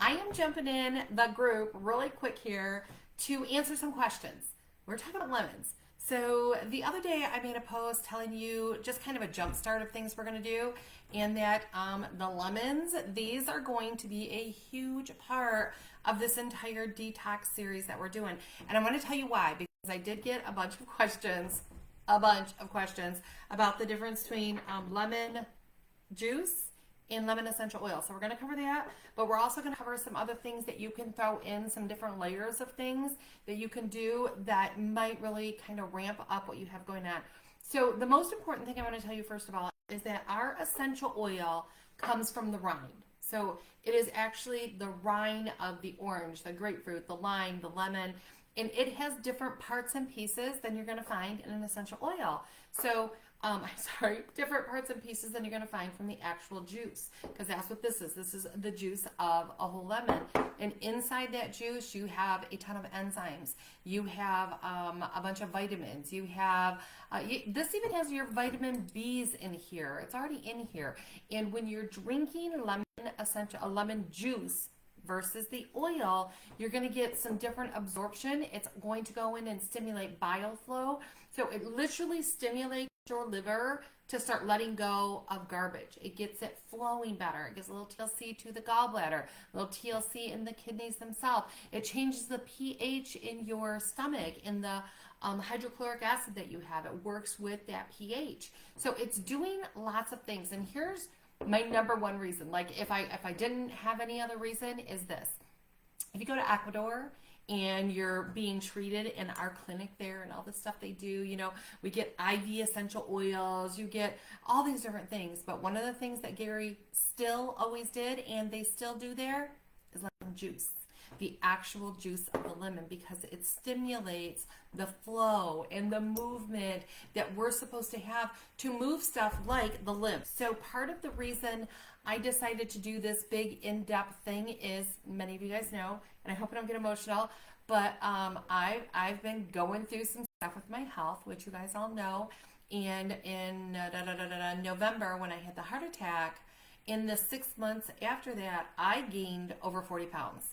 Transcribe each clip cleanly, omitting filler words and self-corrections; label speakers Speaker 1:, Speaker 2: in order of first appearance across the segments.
Speaker 1: I am jumping in the group really quick here to answer some questions. We're talking about lemons. So the other day I made a post telling you just kind of a jump start of things we're going to do, and that the lemons, these are going to be a huge part of this entire detox series that we're doing. And I want to tell you why, because I did get a bunch of questions about the difference between lemon juice and lemon essential oil. So we're going to cover that, but we're also going to cover some other things that you can throw in, some different layers of things that you can do that might really kind of ramp up what you have going on. So the most important thing I want to tell you first of all is that our essential oil comes from the rind. So it is actually the rind of the orange, the grapefruit, the lime, the lemon, and it has different parts and pieces than you're going to find in an essential oil. So different parts and pieces than you're going to find from the actual juice, because that's what this is. This is the juice of a whole lemon, and inside that juice you have a ton of enzymes. You have a bunch of vitamins. You have this even has your vitamin B's in here. It's already in here. And when you're drinking lemon juice versus the oil, you're going to get some different absorption. It's going to go in and stimulate bile flow. So it literally stimulates your liver to start letting go of garbage. It gets it flowing better. It gives a little TLC to the gallbladder, a little TLC in the kidneys themselves. It changes the pH in your stomach, in the hydrochloric acid that you have. It works with that pH. So it's doing lots of things. And here's my number one reason. Like if I didn't have any other reason, is this. If you go to Ecuador and you're being treated in our clinic there and all the stuff they do, we get IV essential oils, you get all these different things. But one of the things that Gary still always did, and they still do there, is lemon juice. The actual juice of the lemon, because it stimulates the flow and the movement that we're supposed to have to move stuff like the lymph. So part of the reason I decided to do this big in-depth thing is, many of you guys know, and I hope I don't get emotional, but I've been going through some stuff with my health, which you guys all know. And in November, when I had the heart attack, in the 6 months after that, I gained over 40 pounds.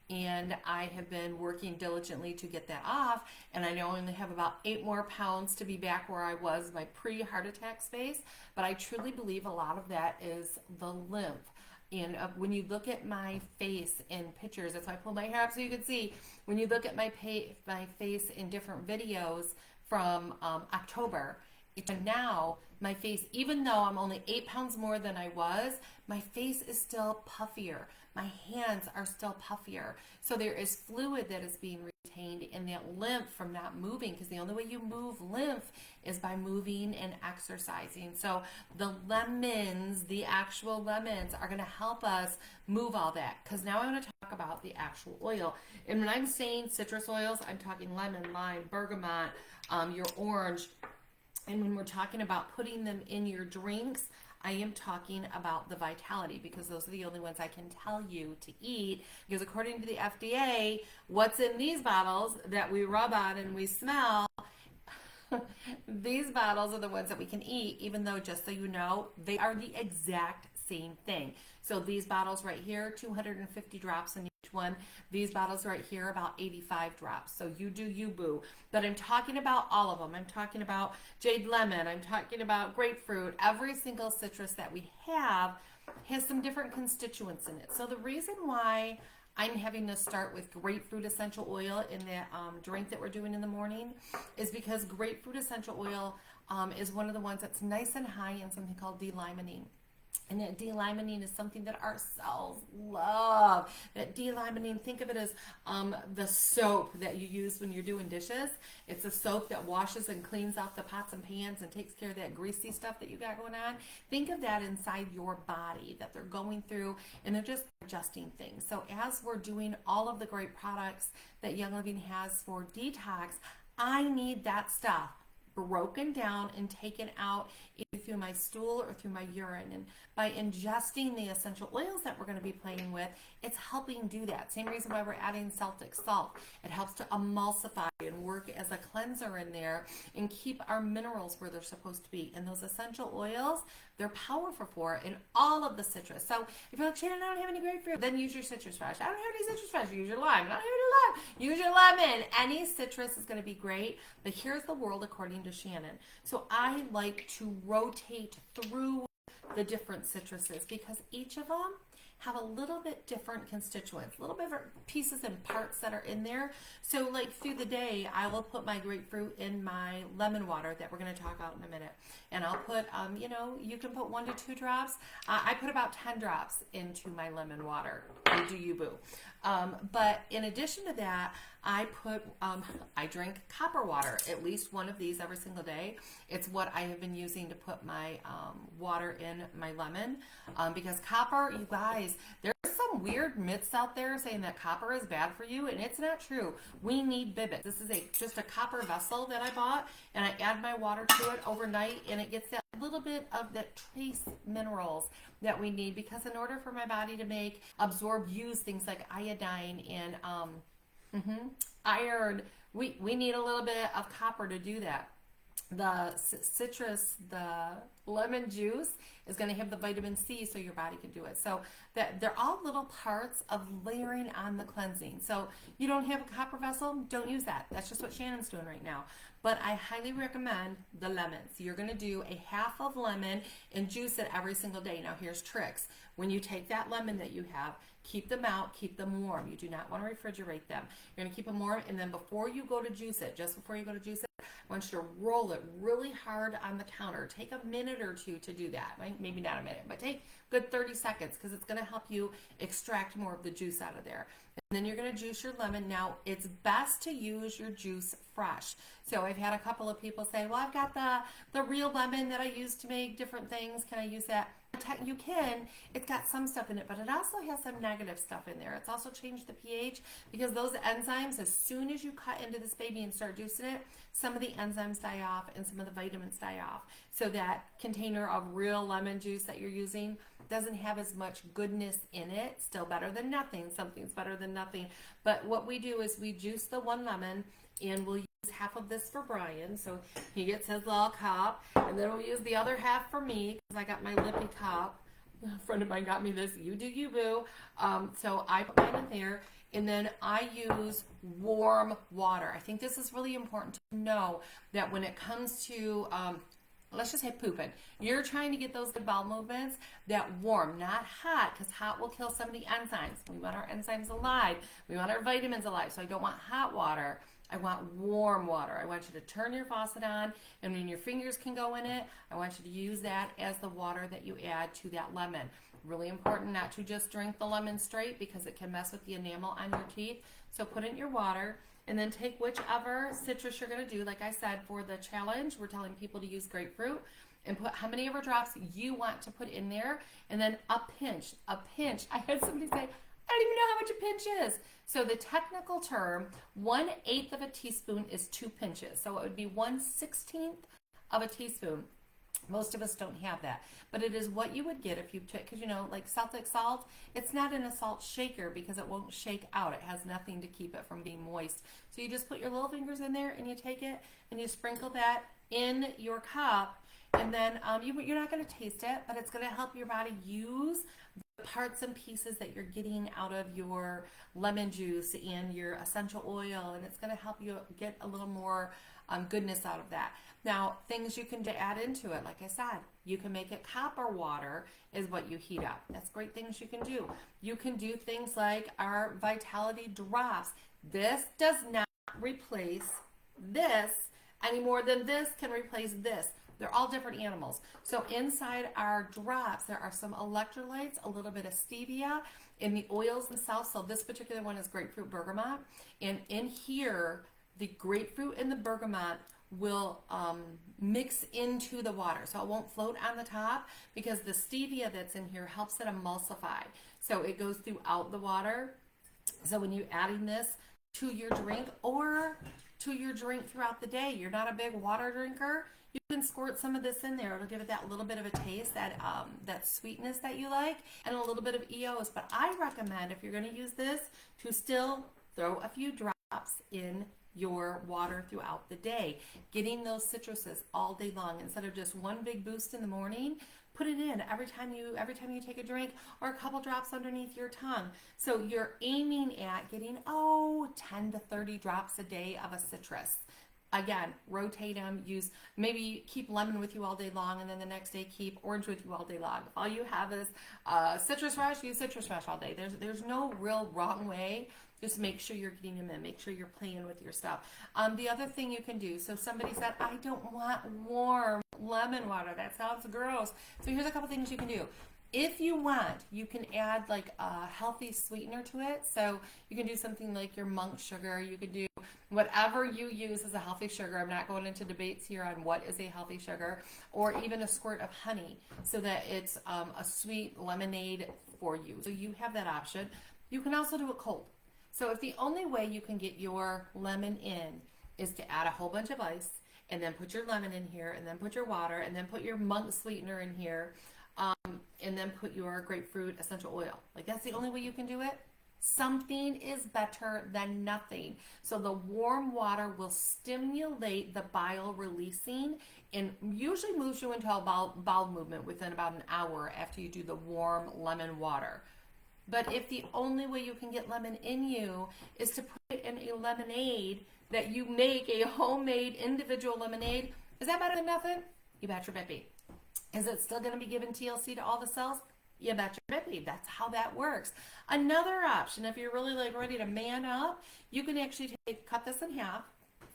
Speaker 1: And I have been working diligently to get that off, and I only have about 8 more pounds to be back where I was my pre-heart attack space, but I truly believe a lot of that is the lymph. And when you look at my face in pictures, that's why I pulled my hair up so you can see, when you look at my face in different videos from October, and now my face, even though I'm only 8 pounds more than I was, my face is still puffier. My hands are still puffier. So there is fluid that is being retained in that lymph from not moving, because the only way you move lymph is by moving and exercising. So the lemons, the actual lemons, are going to help us move all that. Because now I want to talk about the actual oil. And when I'm saying citrus oils, I'm talking lemon, lime, bergamot, your orange. And when we're talking about putting them in your drinks, I am talking about the Vitality, because those are the only ones I can tell you to eat, because according to the FDA, what's in these bottles that we rub on and we smell, these bottles are the ones that we can eat, even though, just so you know, they are the exact same thing. So these bottles right here, 250 drops in each one. These bottles right here, about 85 drops. So you do you, boo. But I'm talking about all of them. I'm talking about jade lemon. I'm talking about grapefruit. Every single citrus that we have has some different constituents in it. So the reason why I'm having to start with grapefruit essential oil in that drink that we're doing in the morning is because grapefruit essential oil is one of the ones that's nice and high in something called D-limonene. And that D-limonene is something that our cells love. That D-limonene, think of it as the soap that you use when you're doing dishes. It's a soap that washes and cleans off the pots and pans and takes care of that greasy stuff that you got going on. Think of that inside your body that they're going through, and they're just adjusting things. So as we're doing all of the great products that Young Living has for detox, I need that stuff broken down and taken out either through my stool or through my urine. And by ingesting the essential oils that we're going to be playing with, it's helping do that. Same reason why we're adding Celtic salt. It helps to emulsify and work as a cleanser in there and keep our minerals where they're supposed to be. And those essential oils They're powerful for in all of the citrus. So if you're like, Shannon, I don't have any grapefruit, then use your citrus fresh. I don't have any citrus fresh, use your lime. I don't have any lime, use your lemon. Any citrus is going to be great, but here's the world according to Shannon. So I like to rotate through the different citruses because each of them have a little bit different constituents, a little bit different pieces and parts that are in there. So like through the day, I will put my grapefruit in my lemon water that we're going to talk about in a minute. And I'll put, you know, you can put 1 to 2 drops. I put about 10 drops into my lemon water. You do you, boo. But in addition to that, I drink copper water, at least one of these every single day. It's what I have been using to put my water in my lemon because copper, you guys, there's some weird myths out there saying that copper is bad for you, and it's not true. We need bibbit. This is just a copper vessel that I bought, and I add my water to it overnight, and it gets that little bit of that trace minerals that we need because in order for my body to use things like iodine and iron, we need a little bit of copper to do that. The citrus, the lemon juice is going to have the vitamin C so your body can do it. So that they're all little parts of layering on the cleansing. So you don't have a copper vessel, don't use that. That's just what Shannon's doing right now. But I highly recommend the lemons. You're going to do a half of lemon and juice it every single day. Now here's tricks. When you take that lemon that you have, keep them out, keep them warm. You do not want to refrigerate them. You're going to keep them warm, and then before you go to juice it, just before you go to juice it, I want you to roll it really hard on the counter. Take a minute or two to do that. Maybe not a minute, but take a good 30 seconds because it's going to help you extract more of the juice out of there. And then you're going to juice your lemon. Now, it's best to use your juice fresh. So I've had a couple of people say, well, I've got the real lemon that I use to make different things. Can I use that? You can. It's got some stuff in it, but it also has some negative stuff in there. It's also changed the pH because those enzymes, as soon as you cut into this baby and start juicing it, some of the enzymes die off and some of the vitamins die off. So that container of real lemon juice that you're using doesn't have as much goodness in it. Still better than nothing. Something's better than nothing. But what we do is we juice the 1 lemon and we'll use half of this for Brian, so he gets his little cup, and then we'll use the other half for me because I got my lippy cup. A friend of mine got me this. You do you, boo. So I put mine in there, and then I use warm water. I think this is really important to know that when it comes to let's just say pooping. You're trying to get those good bowel movements that warm, not hot, because hot will kill some of the enzymes. We want our enzymes alive. We want our vitamins alive. So I don't want hot water. I want warm water. I want you to turn your faucet on, and when your fingers can go in it, I want you to use that as the water that you add to that lemon. Really important not to just drink the lemon straight because it can mess with the enamel on your teeth. So put it in your water, and then take whichever citrus you're going to do. Like I said, for the challenge, we're telling people to use grapefruit, and put how many ever drops you want to put in there, and then a pinch. I had somebody say, I don't even know how much a pinch is. So the technical term, 1/8 of a teaspoon is 2 pinches. So it would be 1/16 of a teaspoon. Most of us don't have that, but it is what you would get if you took, because you know, like Celtic salt, it's not in a salt shaker because it won't shake out. It has nothing to keep it from being moist. So you just put your little fingers in there and you take it and you sprinkle that in your cup, and then you're not going to taste it, but it's going to help your body use the parts and pieces that you're getting out of your lemon juice and your essential oil, and it's going to help you get a little more goodness out of that. Now, things you can add into it, like I said, you can make it copper water is what you heat up. That's great things you can do. You can do things like our Vitality drops. This does not replace this any more than this can replace this. They're all different animals. So inside our drops, there are some electrolytes, a little bit of stevia, in the oils themselves. So this particular one is grapefruit bergamot. And in here, the grapefruit and the bergamot will mix into the water. So it won't float on the top because the stevia that's in here helps it emulsify. So it goes throughout the water. So when you're adding this to your drink or to your drink throughout the day, you're not a big water drinker, you can squirt some of this in there. It'll give it that little bit of a taste, that sweetness that you like, and a little bit of EOs. But I recommend, if you're going to use this, to still throw a few drops in your water throughout the day, getting those citruses all day long. Instead of just one big boost in the morning, put it in every time you take a drink, or a couple drops underneath your tongue. So you're aiming at getting 10 to 30 drops a day of a citrus. Again, rotate them. Use, maybe keep lemon with you all day long, and then the next day keep orange with you all day long. If all you have is citrus rush, use citrus rush all day. There's no real wrong way. Just make sure you're getting them in. Make sure you're playing with your stuff. The other thing you can do, so somebody said, I don't want warm lemon water. That sounds gross. So here's a couple things you can do. If you want, you can add like a healthy sweetener to it. So you can do something like your monk sugar. You can do whatever you use as a healthy sugar. I'm not going into debates here on what is a healthy sugar, or even a squirt of honey so that it's a sweet lemonade for you. So you have that option. You can also do it cold. So if the only way you can get your lemon in is to add a whole bunch of ice, and then put your lemon in here, and then put your water, and then put your monk sweetener in here, and then put your grapefruit essential oil. Like, that's the only way you can do it. Something is better than nothing. So the warm water will stimulate the bile releasing, and usually moves you into a bowel movement within about an hour after you do the warm lemon water. But if the only way you can get lemon in you is to put it in a lemonade, that you make a homemade individual lemonade, is that better than nothing? You bet your baby. Is it still going to be giving TLC to all the cells? You bet your baby. That's how that works. Another option, if you're really like ready to man up, you can actually cut this in half,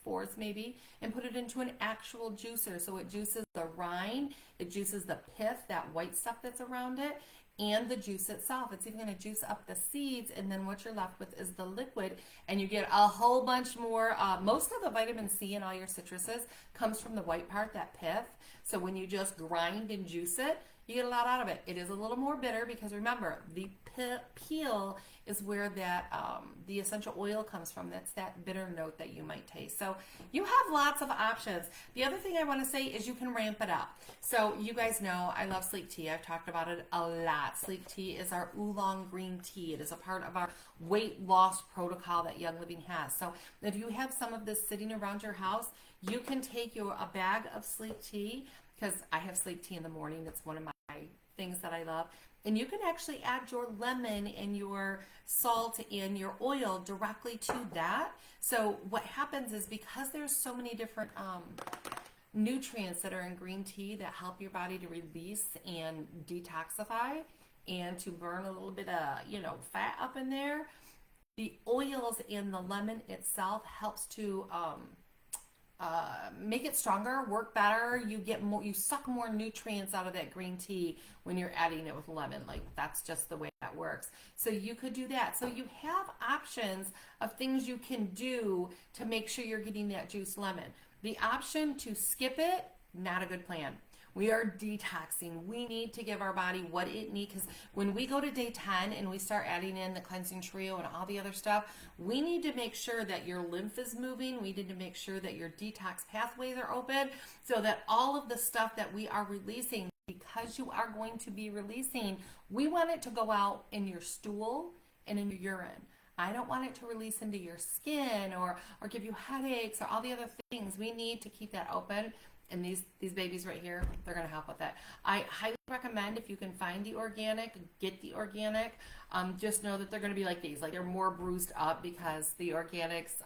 Speaker 1: fourths maybe, and put it into an actual juicer. So it juices the rind, it juices the pith, that white stuff that's around it, and the juice itself. It's even going to juice up the seeds, and then what you're left with is the liquid, and you get a whole bunch more. Most of the vitamin C in all your citruses comes from the white part, that pith. So when you just grind and juice it, you get a lot out of it. It is a little more bitter because, remember, the peel is where that the essential oil comes from. That's that bitter note that you might taste. So you have lots of options. The other thing I want to say is you can ramp it up. So you guys know I love Slique Tea. I've talked about it a lot. Slique Tea is our oolong green tea. It is a part of our weight loss protocol that Young Living has. So if you have some of this sitting around your house, you can take a bag of Slique Tea, because I have Slique Tea in the morning. It's one of my things that I love. And you can actually add your lemon and your salt and your oil directly to that. So what happens is, because there's so many different nutrients that are in green tea that help your body to release and detoxify and to burn a little bit of, fat up in there, the oils and the lemon itself helps to make it stronger, work better. You get more, you suck more nutrients out of that green tea when you're adding it with lemon. Like, that's just the way that works. So you could do that. So you have options of things you can do to make sure you're getting that juiced lemon. The option to skip it, not a good plan. We are detoxing. We need to give our body what it needs, because when we go to day 10 and we start adding in the cleansing trio and all the other stuff, we need to make sure that your lymph is moving. We need to make sure that your detox pathways are open, so that all of the stuff that we are releasing, because you are going to be releasing, we want it to go out in your stool and in your urine. I don't want it to release into your skin or give you headaches or all the other things. We need to keep that open. And these babies right here, they're going to help with that. I highly recommend, if you can find the organic, get the organic. Just know that they're going to be like these. Like, they're more bruised up, because the organics,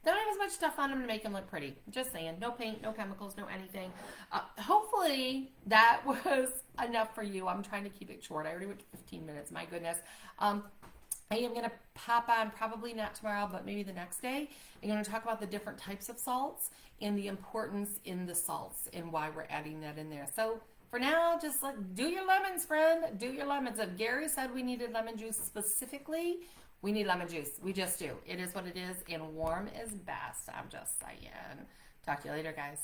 Speaker 1: they don't have as much stuff on them to make them look pretty. Just saying. No paint, no chemicals, no anything. Hopefully that was enough for you. I'm trying to keep it short. I already went to 15 minutes. My goodness. I am going to pop on, probably not tomorrow, but maybe the next day. I'm going to talk about the different types of salts and the importance in the salts and why we're adding that in there. So for now, just do your lemons, friend. Do your lemons. If Gary said we needed lemon juice specifically, we need lemon juice. We just do. It is what it is, and warm is best. I'm just saying. Talk to you later, guys.